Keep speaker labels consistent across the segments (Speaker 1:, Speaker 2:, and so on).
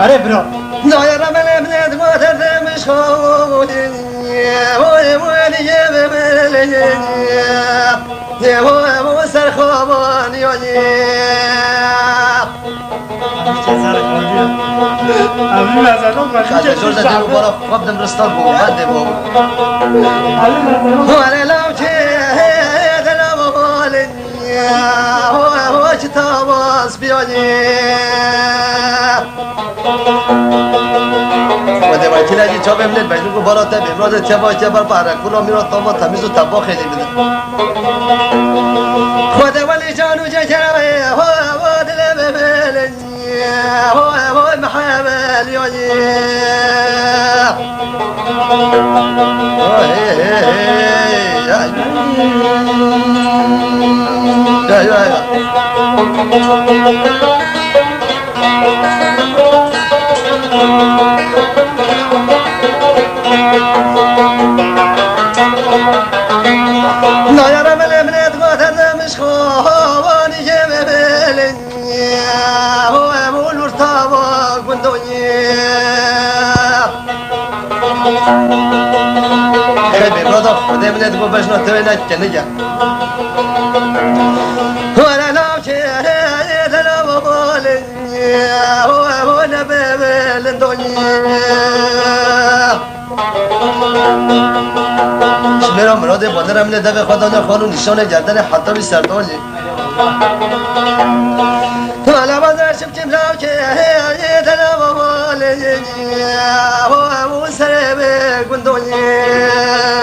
Speaker 1: अरे ब्रो
Speaker 2: وده وقتی لگی چا بمنید بینو کو بالا تا بمراد تبا پاره کلا میرا تاما تمیز و تبا خیلی بده خدا ولی جانو جکره هو دل ببلن هو محمل یونی خدا من ادبو بشنا توينا كنجا ولا نوشي هذا بقول هو نبي الدنيا شميرا مراد بدر من دغه خدا نه خانو نشانه گردن حتی بی سردانی ولا بدر شفتم لو که هذا بقول هو سرب الدنيا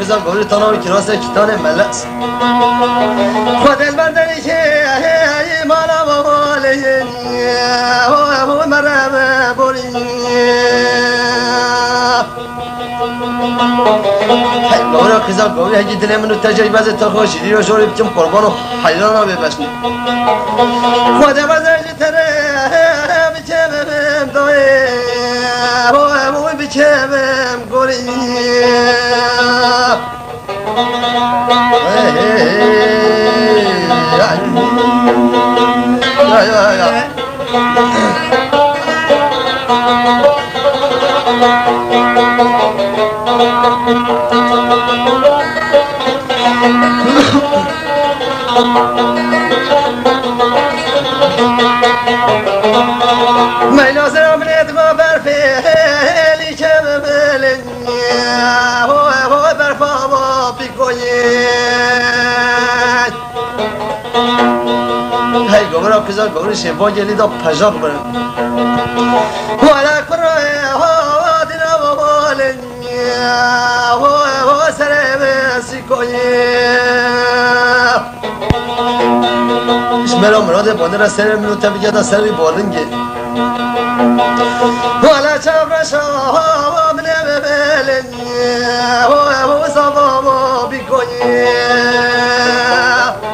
Speaker 2: کزم گوری تناوی کراس کتان ملس خود البردنی که مالا و مالی هو مرم بوری گوری کزم گوری هجی دل منو تجربه از تا خوشیدی رو شوری بچم قربان و حیران رو ببشنی خود بزرگی تره بچم دوی هو بچم گوری کزار گوری شبا گلی دا پجاب برم ولا کروی ها دینا و بالنی ها سرم سیکوی اشمرا مراد باندر سرم منو تبیگه دا سرمی بالنگی ولا چابرش ها منم بلنی ها سبا بیکوی
Speaker 1: ها